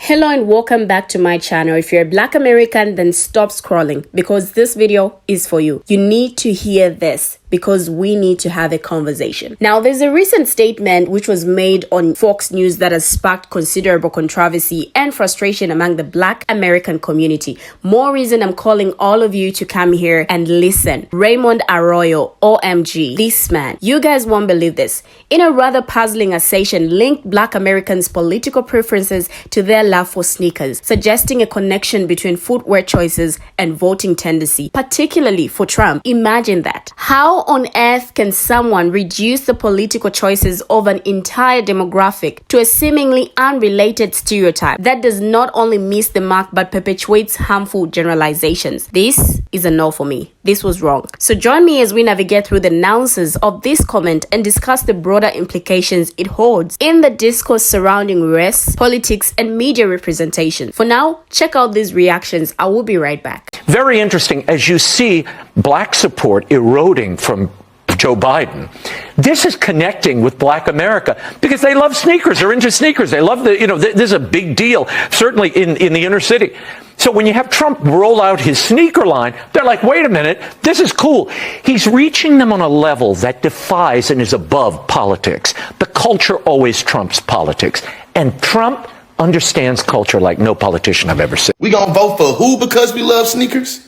Hello and welcome back to my channel. If you're a Black American, then stop scrolling because this video is for you. You need to hear this because we need to have a conversation. Now, there's a recent statement which was made on Fox News that has sparked considerable controversy and frustration among the Black American community. More reason I'm calling all of you to come here and listen. Raymond Arroyo, OMG, this man. You guys won't believe this. In a rather puzzling assertion, linked Black Americans' political preferences to their love for sneakers, suggesting a connection between footwear choices and voting tendency, particularly for Trump. Imagine that. How on earth can someone reduce the political choices of an entire demographic to a seemingly unrelated stereotype that does not only miss the mark but perpetuates harmful generalizations? This is a no for me. This was wrong. So join me as we navigate through the nuances of this comment and discuss the broader implications it holds in the discourse surrounding race, politics, and media representation. For now, check out these reactions. I will be right back. Very interesting as you see Black support eroding from Joe Biden. This is connecting with Black America because they love sneakers. They're into sneakers. They love this is a big deal, certainly in the inner city. So when you have Trump roll out his sneaker line, they're like, wait a minute, this is cool. He's reaching them on a level that defies and is above politics. The culture always trumps politics. And Trump understands culture like no politician I've ever seen. We gonna vote for who because we love sneakers?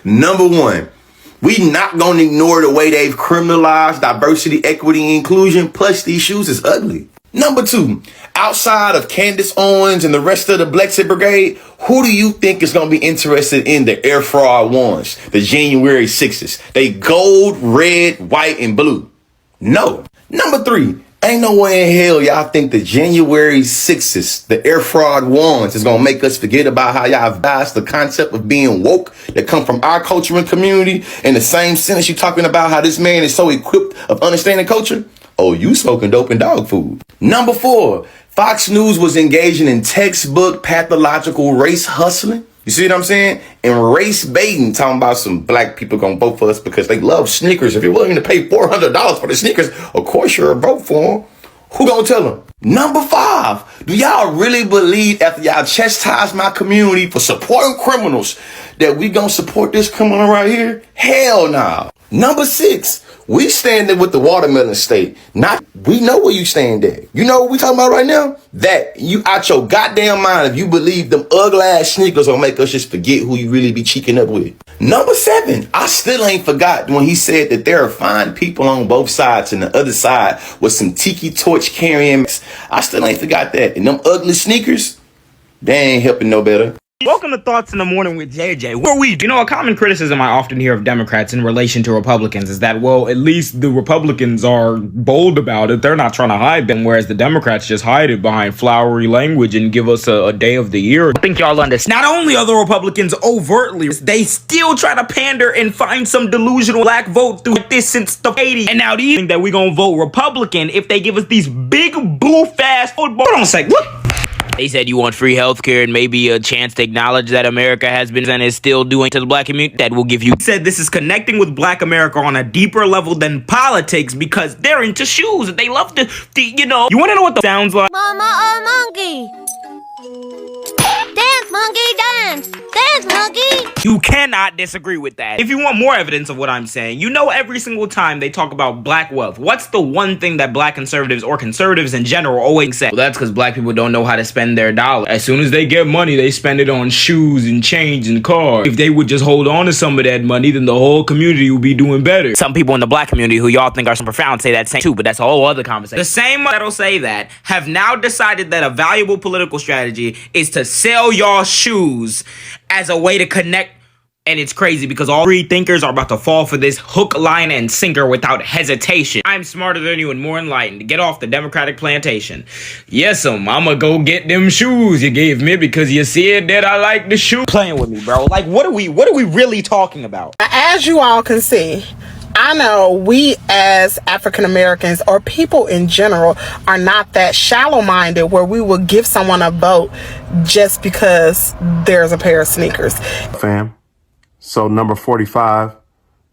Number one, we not gonna ignore the way they've criminalized diversity, equity, and inclusion. Plus, these shoes is ugly. Number two, outside of Candace Owens and the rest of the Blexit Brigade, who do you think is gonna be interested in the Air Fraud ones, the January 6s? They gold, red, white, and blue. No. Number three, ain't no way in hell y'all think the January 6s, the Air Fraud ones, is gonna make us forget about how y'all vast the concept of being woke that come from our culture and community. In the same sentence you talking about how this man is so equipped of understanding culture. Oh, you smoking dope and dog food. Number four, Fox News was engaging in textbook pathological race hustling. You see what I'm saying? And race baiting, talking about some black people gonna vote for us because they love sneakers. If you're willing to pay $400 for the sneakers, of course you're a vote for them. Who gonna tell them? Number five, do y'all really believe after y'all chastise my community for supporting criminals that we gonna support this criminal right here? Hell no. Number six, we standing with the watermelon state. We know where you stand at. You know what we talking about right now? That you out your goddamn mind if you believe them ugly ass sneakers will make us just forget who you really be cheeking up with. Number seven, I still ain't forgot when he said that there are fine people on both sides and the other side with some tiki torch carrying. I still ain't forgot that. And them ugly sneakers, they ain't helping no better. Welcome to Thoughts in the Morning with JJ. Where we? You know, a common criticism I often hear of Democrats in relation to Republicans is that, well, at least the Republicans are bold about it. They're not trying to hide them, whereas the Democrats just hide it behind flowery language and give us a day of the year. I think y'all understand. Not only are the Republicans overtly, they still try to pander and find some delusional black vote through this since the 80s. And now they think that we're gonna vote Republican if they give us these big boof-ass football. Hold on a sec, look. They said you want free healthcare and maybe a chance to acknowledge that America has been and is still doing to the black community. That will give you. He said this is connecting with Black America on a deeper level than politics because they're into shoes. They love you know. You want to know what the sounds like? Mama, monkey. Dance, monkey, dance. Dance, monkey. You cannot disagree with that. If you want more evidence of what I'm saying, you know every single time they talk about black wealth, what's the one thing that black conservatives or conservatives in general always say? Well, that's because black people don't know how to spend their dollar. As soon as they get money, they spend it on shoes and chains and cars. If they would just hold on to some of that money, then the whole community would be doing better. Some people in the black community who y'all think are so profound say that same too, but that's a whole other conversation. The same that'll say that have now decided that a valuable political strategy is to sell y'all shoes as a way to connect. And it's crazy because all free thinkers are about to fall for this hook, line, and sinker without hesitation. I'm smarter than you and more enlightened. Get off the Democratic plantation. Yes, I'ma go get them shoes you gave me because you said that I like the shoe. Playing with me, bro. Like, what are we really talking about? As you all can see, I know we as African Americans or people in general are not that shallow-minded where we will give someone a vote just because there's a pair of sneakers. Fam. So number 45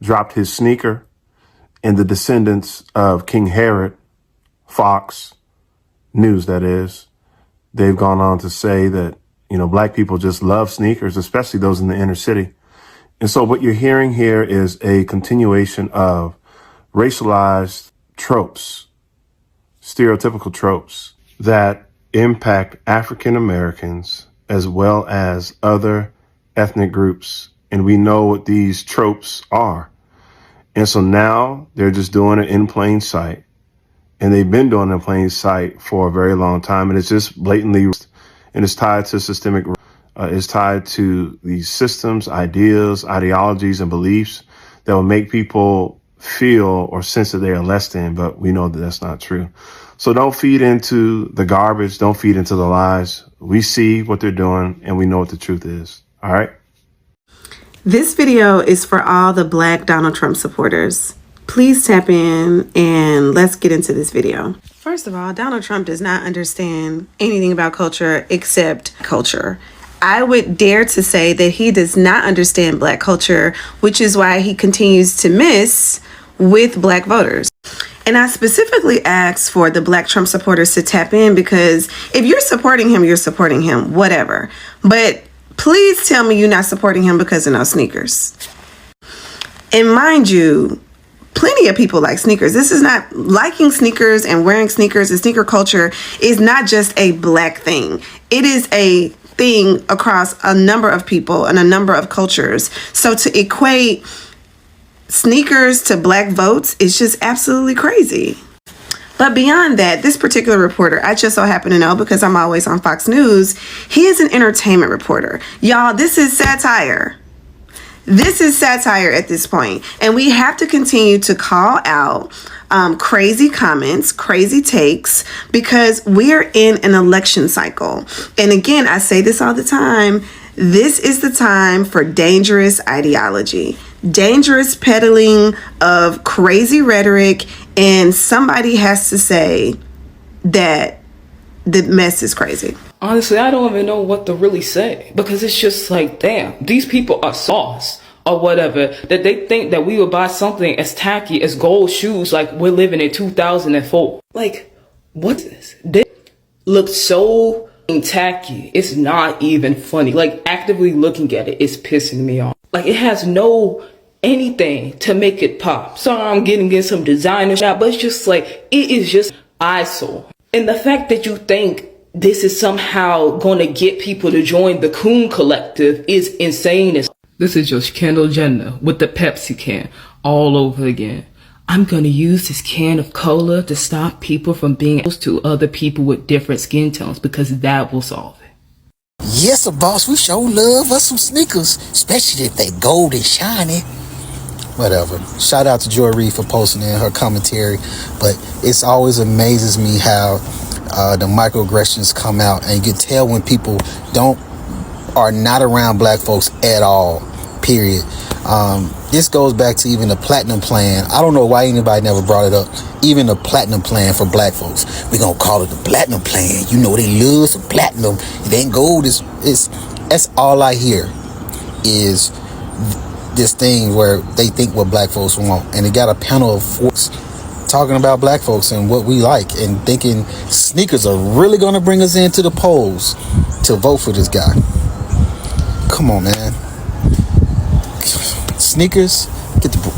dropped his sneaker, and the descendants of King Herod, Fox News that is, they've gone on to say that, black people just love sneakers, especially those in the inner city. And so what you're hearing here is a continuation of racialized tropes, stereotypical tropes that impact African Americans as well as other ethnic groups. And we know what these tropes are. And so now they're just doing it in plain sight. And they've been doing it in plain sight for a very long time. And it's just blatantly, and it's tied to systemic, it's tied to these systems, ideas, ideologies, and beliefs that will make people feel or sense that they are less than. But we know that that's not true. So don't feed into the garbage. Don't feed into the lies. We see what they're doing and we know what the truth is. All right. This video is for all the Black Donald Trump supporters. Please tap in and let's get into this video. First of all, Donald Trump does not understand anything about culture except culture. I would dare to say that he does not understand Black culture, which is why he continues to miss with Black voters. And I specifically asked for the Black Trump supporters to tap in because if you're supporting him, you're supporting him, whatever. But please tell me you're not supporting him because of no sneakers. And mind you, plenty of people like sneakers. This is not liking sneakers and wearing sneakers, and sneaker culture is not just a Black thing. It is a thing across a number of people and a number of cultures. So to equate sneakers to Black votes is just absolutely crazy. But beyond that, this particular reporter, I just so happen to know because I'm always on Fox News, he is an entertainment reporter. Y'all, this is satire. This is satire at this point. And we have to continue to call out crazy comments, crazy takes, because we're in an election cycle. And again, I say this all the time, this is the time for dangerous ideology, dangerous peddling of crazy rhetoric, and somebody has to say that the mess is crazy. Honestly, I don't even know what to really say because it's just like, damn, these people are sauce or whatever, that they think that we would buy something as tacky as gold shoes like we're living in 2004. Like, what's this? They look so tacky. It's not even funny. Like, actively looking at it is pissing me off. Like, it has no anything to make it pop. Sorry, I'm getting in some designer shop, but it's just like, it is just eyesore. And the fact that you think this is somehow going to get people to join the Coon Collective is insane. This is just Kendall Jenner with the Pepsi can all over again. I'm going to use this can of cola to stop people from being exposed to other people with different skin tones because that will solve it. Yes, boss, we sure love us some sneakers, especially if they gold and shiny. Whatever. Shout out to Joy Reid for posting in her commentary, but it's always amazes me how the microaggressions come out, and you can tell when people are not around Black folks at all, period. This goes back to even the platinum plan. I don't know why anybody never brought it up. Even the platinum plan for Black folks. We're going to call it the platinum plan. You know, they love some platinum. It ain't gold. That's all I hear is this thing where they think what Black folks want. And they got a panel of folks talking about Black folks and what we like and thinking sneakers are really going to bring us into the polls to vote for this guy. Come on, man. Sneakers,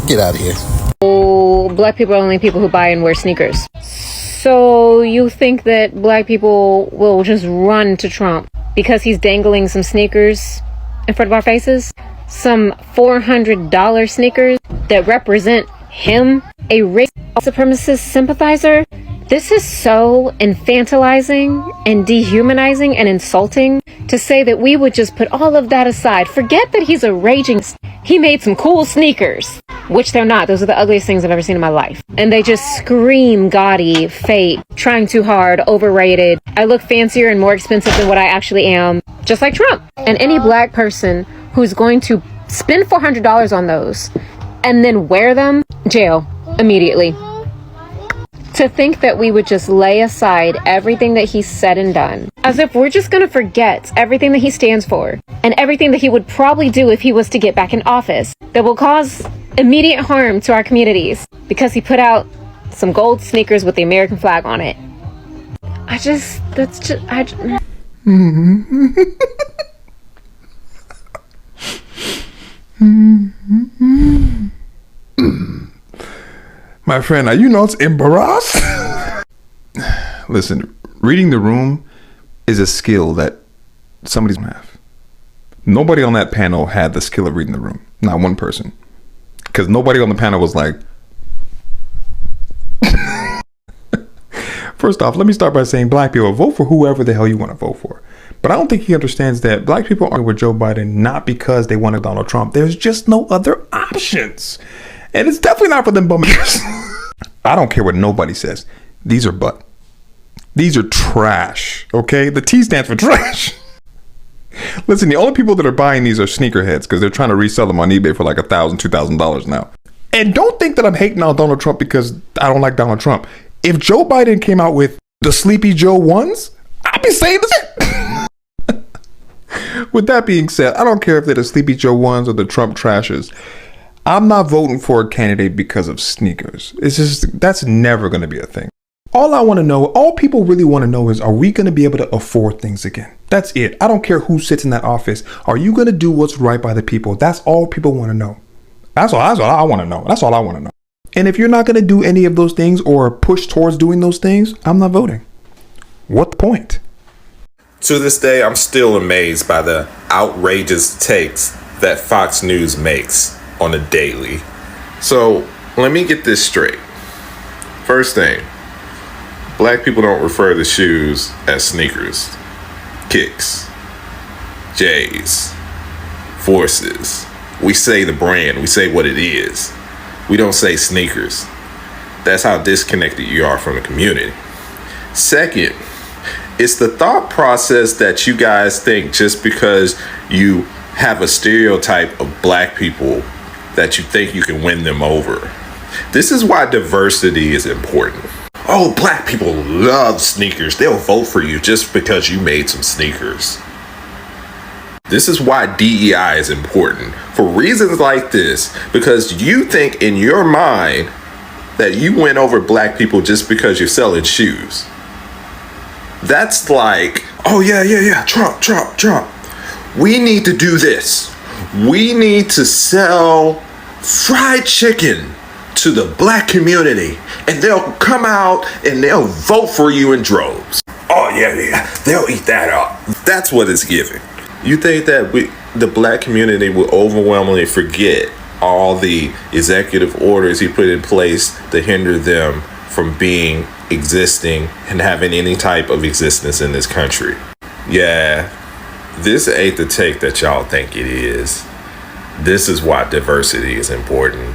get out of here. Oh, Black people are only people who buy and wear sneakers. So you think that Black people will just run to Trump because he's dangling some sneakers in front of our faces? Some $400 sneakers that represent him, a race supremacist sympathizer? This is so infantilizing and dehumanizing and insulting to say that we would just put all of that aside. Forget that he's a raging... He made some cool sneakers, which they're not. Those are the ugliest things I've ever seen in my life. And they just scream gaudy, fake, trying too hard, overrated. I look fancier and more expensive than what I actually am, just like Trump. And any Black person who's going to spend $400 on those and then wear them, jail immediately. To think that we would just lay aside everything that he's said and done, as if we're just going to forget everything that he stands for and everything that he would probably do if he was to get back in office that will cause immediate harm to our communities because he put out some gold sneakers with the American flag on it. My friend, are you not embarrassed? Listen, reading the room is a skill that somebody's gonna have. Nobody on that panel had the skill of reading the room. Not one person. Because nobody on the panel was like, first off, let me start by saying black people vote for whoever the hell you want to vote for. But I don't think he understands that black people are with Joe Biden not because they wanted Donald Trump. There's just no other options. And it's definitely not for them bummers. I don't care what nobody says. These are butt. These are trash. Okay? The T stands for trash. Listen, the only people that are buying these are sneakerheads because they're trying to resell them on eBay for like $1,000, $2,000 now. And don't think that I'm hating on Donald Trump because I don't like Donald Trump. If Joe Biden came out with the Sleepy Joe ones, I'd be saying the same. With that being said, I don't care if they're the Sleepy Joe ones or the Trump trashes. I'm not voting for a candidate because of sneakers. It's just, that's never going to be a thing. All I want to know, all people really want to know is, are we going to be able to afford things again? That's it. I don't care who sits in that office. Are you going to do what's right by the people? That's all people want to know. That's all I want to know. That's all I want to know. And if you're not going to do any of those things or push towards doing those things, I'm not voting. What the point? To this day, I'm still amazed by the outrageous takes that Fox News makes on a daily. So let me get this straight. First thing, black people don't refer to shoes as sneakers, kicks, J's, forces. We say the brand, we say what it is. We don't say sneakers. That's how disconnected you are from the community. Second, it's the thought process that you guys think just because you have a stereotype of black people that you think you can win them over. This is why diversity is important. Oh, black people love sneakers. They'll vote for you just because you made some sneakers. This is why DEI is important. For reasons like this, because you think in your mind that you win over black people just because you're selling shoes. That's like, oh yeah, Trump. We need to do this. We need to sell fried chicken to the black community and they'll come out and they'll vote for you in droves. Oh yeah, they'll eat that up. That's what it's giving. You think that the black community will overwhelmingly forget all the executive orders he put in place to hinder them from existing and having any type of existence in this country? Yeah, this ain't the take that y'all think it is. This is why diversity is important.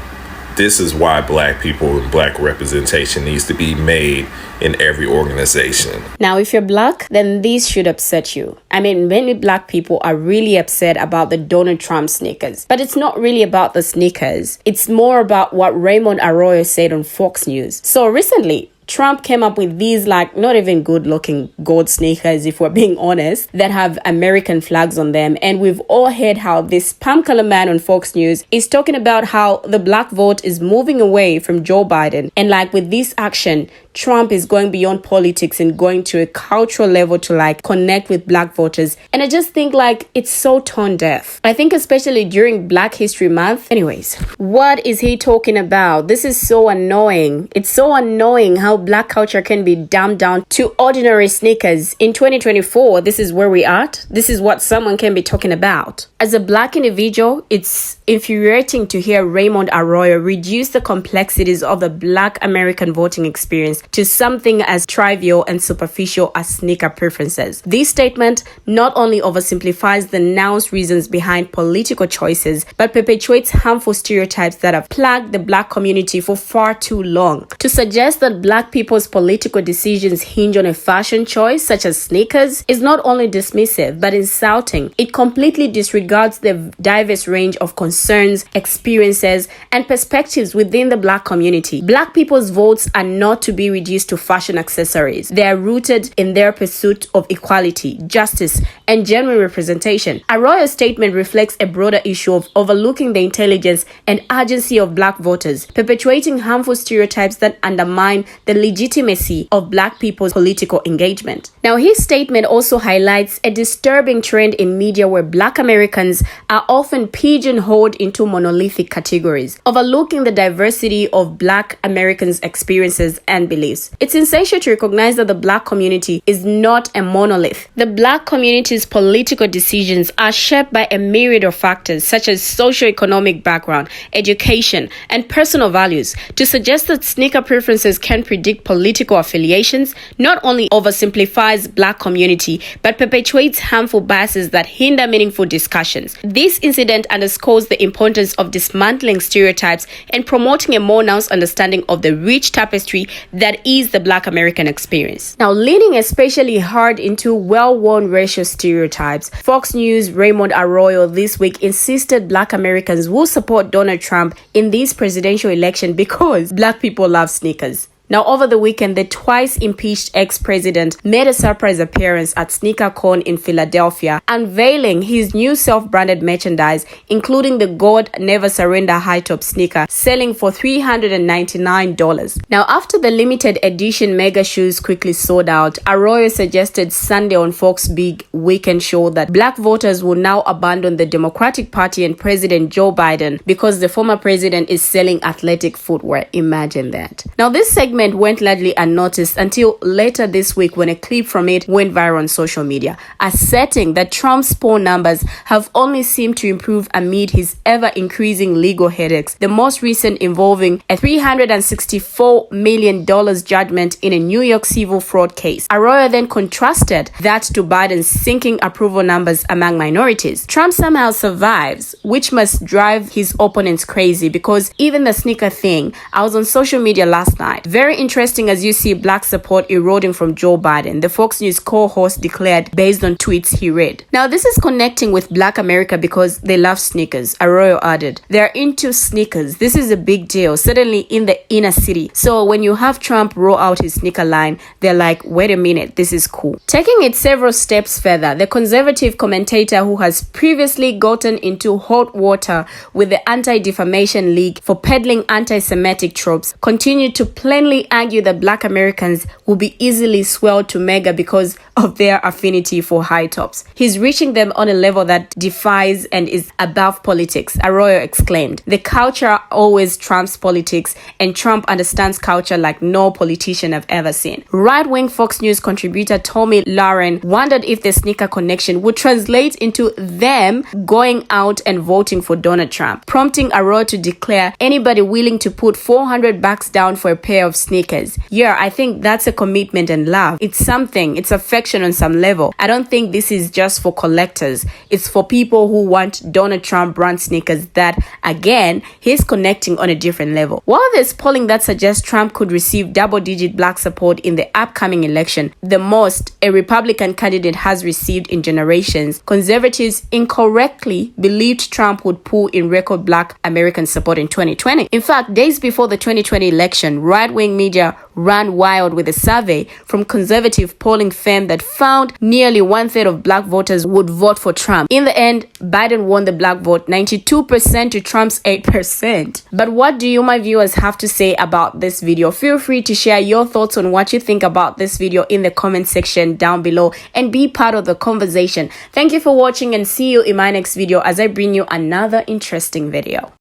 This is why black people and black representation needs to be made in every organization. Now, if you're black, then this should upset you. I mean, many black people are really upset about the Donald Trump sneakers. But it's not really about the sneakers. It's more about what Raymond Arroyo said on Fox News. So recently, Trump came up with these like not even good looking gold sneakers, if we're being honest, that have American flags on them. And we've all heard how this palm color man on Fox News is talking about how the black vote is moving away from Joe Biden. And like with this action, Trump is going beyond politics and going to a cultural level to like connect with black voters. And I just think like it's so tone deaf. I think especially during Black History Month. Anyways, what is he talking about? This is so annoying. It's so annoying how black culture can be dumbed down to ordinary sneakers. In 2024, this is where we're at. This is what someone can be talking about. As a black individual, it's infuriating to hear Raymond Arroyo reduce the complexities of the black American voting experience to something as trivial and superficial as sneaker preferences. This statement not only oversimplifies the nuanced reasons behind political choices, but perpetuates harmful stereotypes that have plagued the black community for far too long. To suggest that black people's political decisions hinge on a fashion choice such as sneakers is not only dismissive but insulting. It completely disregards the diverse range of concerns, experiences, and perspectives within the black community. Black people's votes are not to be reduced to fashion accessories. They are rooted in their pursuit of equality, justice, and genuine representation. Arroyo's statement reflects a broader issue of overlooking the intelligence and urgency of black voters, perpetuating harmful stereotypes that undermine the legitimacy of black people's political engagement. Now, his statement also highlights a disturbing trend in media where black Americans are often pigeonholed into monolithic categories, overlooking the diversity of black Americans' experiences and beliefs. It's essential to recognize that the black community is not a monolith. The black community's political decisions are shaped by a myriad of factors such as socioeconomic background, education, and personal values. To suggest that sneaker preferences can predict political affiliations not only oversimplifies black community but perpetuates harmful biases that hinder meaningful discussions. This incident underscores the importance of dismantling stereotypes and promoting a more nuanced understanding of the rich tapestry that is the black American experience. Now, leaning especially hard into well-worn racial stereotypes, Fox News' Raymond Arroyo this week insisted black Americans will support Donald Trump in this presidential election because black people love sneakers. Now, over the weekend, the twice impeached ex-president made a surprise appearance at SneakerCon in Philadelphia, unveiling his new self-branded merchandise, including the God Never Surrender high-top sneaker, selling for $399. Now, after the limited edition mega shoes quickly sold out, Arroyo suggested Sunday on Fox Big Weekend show that black voters will now abandon the Democratic Party and President Joe Biden because the former president is selling athletic footwear. Imagine that. Now, this segment went largely unnoticed until later this week when a clip from it went viral on social media, asserting that Trump's poll numbers have only seemed to improve amid his ever-increasing legal headaches, the most recent involving a $364 million judgment in a New York civil fraud case. Arroyo then contrasted that to Biden's sinking approval numbers among minorities. Trump somehow survives, which must drive his opponents crazy because even the sneaker thing, I was on social media last night. Very interesting as you see black support eroding from Joe Biden, the Fox News co-host declared based on tweets he read. Now, this is connecting with black America because they love sneakers, Arroyo added. They're into sneakers. This is a big deal, certainly in the inner city. So when you have Trump roll out his sneaker line, they're like, wait a minute, this is cool. Taking it several steps further, the conservative commentator who has previously gotten into hot water with the Anti-Defamation League for peddling anti-Semitic tropes continued to plainly argue that black Americans will be easily swelled to mega because of their affinity for high tops. He's reaching them on a level that defies and is above politics, Arroyo exclaimed. The culture always trumps politics, and Trump understands culture like no politician I've ever seen. Right-wing Fox News contributor Tommy Lauren wondered if the sneaker connection would translate into them going out and voting for Donald Trump, prompting Arroyo to declare anybody willing to put $400 down for a pair of sneakers. Yeah, I think that's a commitment and love. It's something, it's affection on some level. I don't think this is just for collectors. It's for people who want Donald Trump brand sneakers that, again, he's connecting on a different level. While there's polling that suggests Trump could receive double-digit black support in the upcoming election, the most a Republican candidate has received in generations, conservatives incorrectly believed Trump would pull in record black American support in 2020. In fact, days before the 2020 election, right-wing media ran wild with a survey from conservative polling firm that found nearly one-third of black voters would vote for Trump. In the end, Biden won the black vote, 92% to Trump's 8%. But what do you, my viewers, have to say about this video? Feel free to share your thoughts on what you think about this video in the comment section down below and be part of the conversation. Thank you for watching and see you in my next video as I bring you another interesting video.